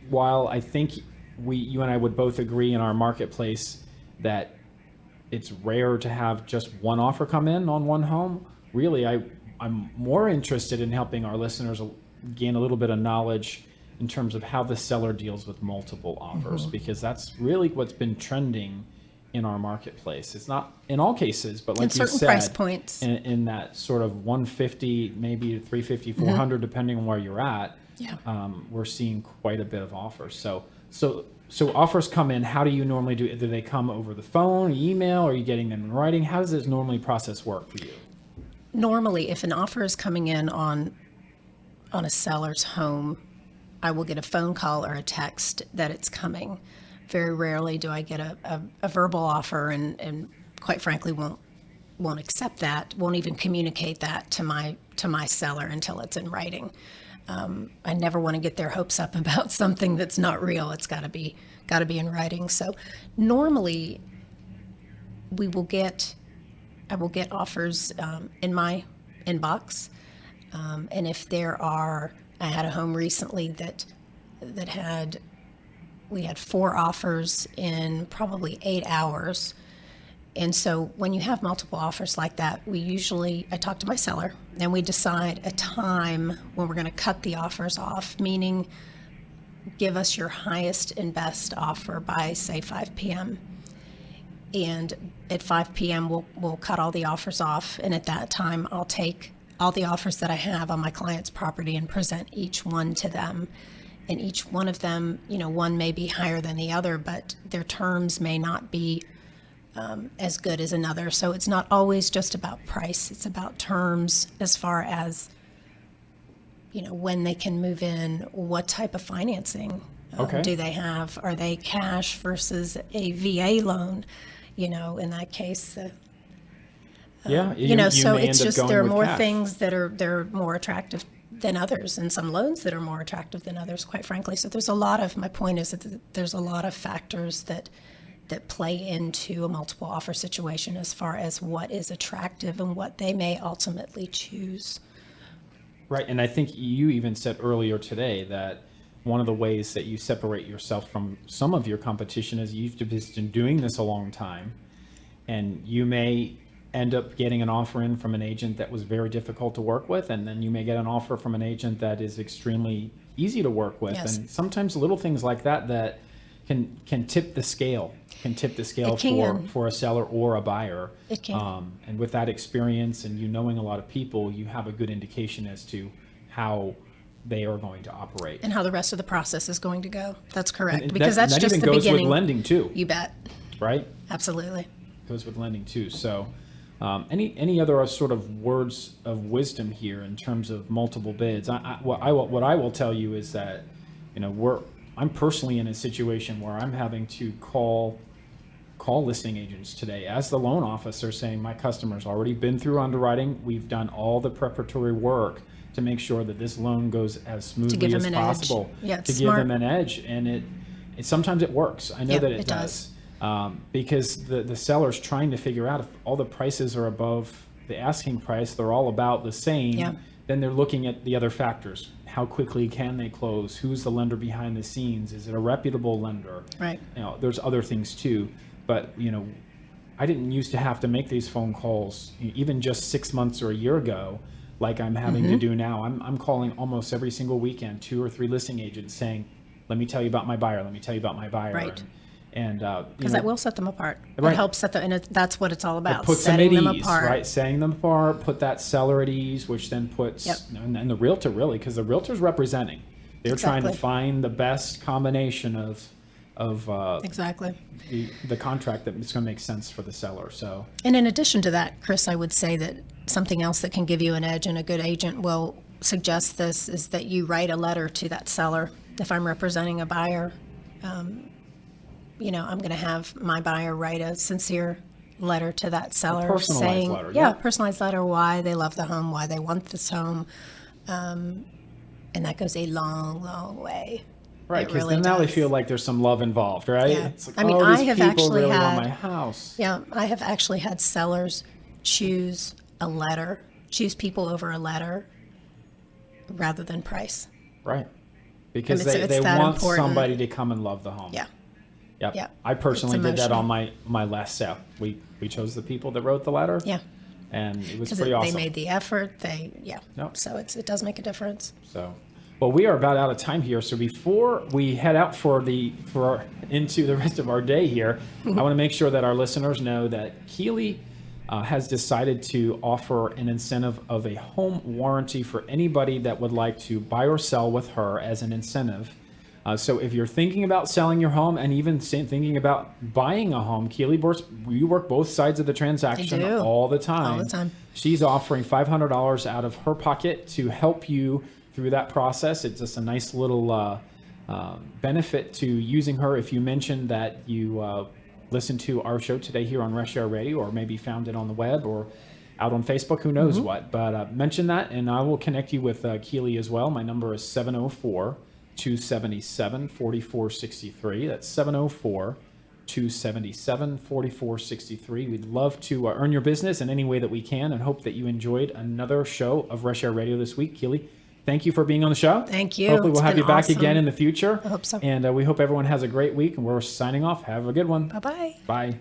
B: while I think you and I would both agree in our marketplace that it's rare to have just one offer come in on one home, really I'm more interested in helping our listeners gain a little bit of knowledge in terms of how the seller deals with multiple offers, because that's really what's been trending in our marketplace. It's not in all cases, but like
C: In
B: you
C: certain
B: said,
C: price points.
B: in that sort of 150, maybe 350, 400, depending on where you're at,
C: Yeah.
B: we're seeing quite a bit of offers. So offers come in. How do you normally do it? Do they come over the phone, email? Are you getting them in writing? How does this normally process work for you?
C: Normally, if an offer is coming in on a seller's home, I will get a phone call or a text that it's coming. Very rarely do I get a verbal offer, and quite frankly won't accept that, won't even communicate that to my seller until it's in writing. I never want to get their hopes up about something that's not real. It's got to be in writing. So normally I will get offers in my inbox, and if I had a home recently that we had 4 offers in probably 8 hours. And so when you have multiple offers like that, I talk to my seller and we decide a time when we're going to cut the offers off, meaning give us your highest and best offer by, say, 5 p.m. And at 5 p.m., we'll cut all the offers off. And at that time, I'll take all the offers that I have on my client's property and present each one to them. And each one of them, one may be higher than the other, but their terms may not be as good as another. So it's not always just about price. It's about terms as far as, when they can move in, what type of financing
B: Okay.
C: do they have? Are they cash versus a VA loan? In that case,
B: So
C: so
B: may
C: it's
B: end up
C: just
B: going
C: there are
B: with
C: more
B: cash.
C: things that are more attractive than others, and some loans that are more attractive than others, quite frankly. So my point is that there's a lot of factors that play into a multiple offer situation as far as what is attractive and what they may ultimately choose.
B: Right, and I think you even said earlier today that one of the ways that you separate yourself from some of your competition is you've been doing this a long time, and you may end up getting an offer in from an agent that was very difficult to work with, and then you may get an offer from an agent that is extremely easy to work with.
C: Yes.
B: And sometimes little things like that can tip the scale. For a seller or a buyer.
C: It can.
B: And with that experience and you knowing a lot of people, you have a good indication as to how they are going to operate.
C: And how the rest of the process is going to go. That's correct.
B: And
C: because that's
B: that
C: just
B: even
C: the
B: goes
C: beginning.
B: with lending too.
C: You bet.
B: Right?
C: Absolutely.
B: Goes with lending too. So any other sort of words of wisdom here in terms of multiple bids? What I will tell you is that, I'm personally in a situation where I'm having to call listing agents today as the loan officer saying my customer's already been through underwriting. We've done all the preparatory work to make sure that this loan goes as smoothly as possible.
C: Yeah,
B: to
C: smart.
B: give them an edge. And it sometimes it works. I know that it
C: does.
B: Because the seller's trying to figure out if all the prices are above the asking price, they're all about the same.
C: Yeah.
B: Then they're looking at the other factors. How quickly can they close? Who's the lender behind the scenes? Is it a reputable lender?
C: Right.
B: There's other things too. But, I didn't used to have to make these phone calls, even just 6 months or a year ago, like I'm having to do now. I'm calling almost every single weekend, 2 or 3 listing agents saying, let me tell you about my buyer. Let me tell you about my buyer.
C: Right.
B: And
C: because that will set them apart.
B: Right.
C: It helps set them, and that's what it's all about.
B: Put
C: setting
B: them
C: them
B: at ease,
C: apart.
B: right? Setting them apart, put that seller at ease, which then puts, and the realtor really, because the realtor's representing. They're trying to find the best combination of
C: exactly
B: the contract that is going to make sense for the seller. So,
C: and in addition to that, Chris, I would say that something else that can give you an edge, and a good agent will suggest this, is that you write a letter to that seller. If I'm representing a buyer, I'm going to have my buyer write a sincere letter to that seller saying, personalized letter, why they love the home, why they want this home. And that goes a long, long way.
B: Right, because really now they feel like there's some love involved, right?
C: Yeah.
B: It's like,
C: I have actually
B: really
C: had,
B: want my house.
C: Yeah, I have actually had sellers choose people over a letter rather than price.
B: Right, because
C: it's
B: they want
C: important.
B: somebody to come and love the home.
C: Yeah.
B: Yep.
C: Yeah.
B: I personally did that on my last sale. We chose the people that wrote the letter.
C: Yeah.
B: And it was pretty awesome.
C: They made the effort.
B: Yep.
C: So it does make a difference.
B: So, well, we are about out of time here. So before we head out into the rest of our day here, I want to make sure that our listeners know that Keeley has decided to offer an incentive of a home warranty for anybody that would like to buy or sell with her as an incentive. So if you're thinking about selling your home and even thinking about buying a home, Keeley, you work both sides of the transaction all the time.
C: All the time.
B: She's offering $500 out of her pocket to help you through that process. It's just a nice little benefit to using her. If you mention that you listen to our show today here on Reshair Radio, or maybe found it on the web or out on Facebook, who knows what. But mention that, and I will connect you with Keeley as well. My number is 704-277-4463. That's 704-277-4463. We'd love to earn your business in any way that we can, and hope that you enjoyed another show of Reshair Radio this week. Keeley, thank you for being on the show.
C: Thank you.
B: Hopefully we'll have you back
C: awesome.
B: again in the future.
C: I hope so.
B: And we hope everyone has a great week, and we're signing off. Have a good one.
C: Bye-bye.
B: Bye.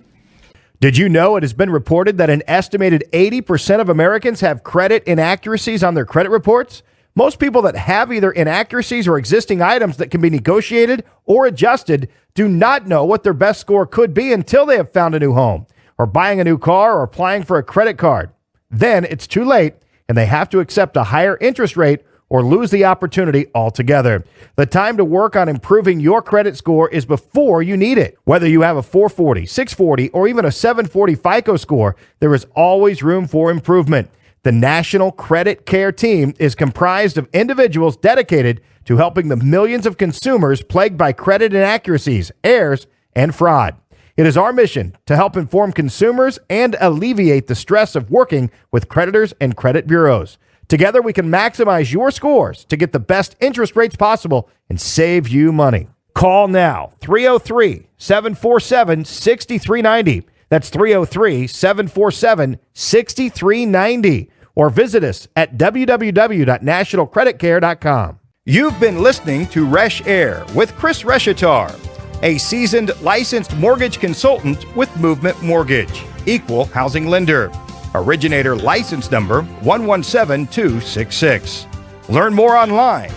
A: Did you know it has been reported that an estimated 80% of Americans have credit inaccuracies on their credit reports? Most people that have either inaccuracies or existing items that can be negotiated or adjusted do not know what their best score could be until they have found a new home, or buying a new car, or applying for a credit card. Then it's too late, and they have to accept a higher interest rate or lose the opportunity altogether. The time to work on improving your credit score is before you need it. Whether you have a 440, 640, or even a 740 FICO score, there is always room for improvement. The National Credit Care Team is comprised of individuals dedicated to helping the millions of consumers plagued by credit inaccuracies, errors, and fraud. It is our mission to help inform consumers and alleviate the stress of working with creditors and credit bureaus. Together, we can maximize your scores to get the best interest rates possible and save you money. Call now, 303-747-6390. That's 303-747-6390. Or visit us at www.nationalcreditcare.com. You've been listening to Reshair with Chris Reshatar, a seasoned licensed mortgage consultant with Movement Mortgage, equal housing lender. Originator license number 117266. Learn more online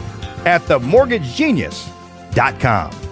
A: at themortgagegenius.com.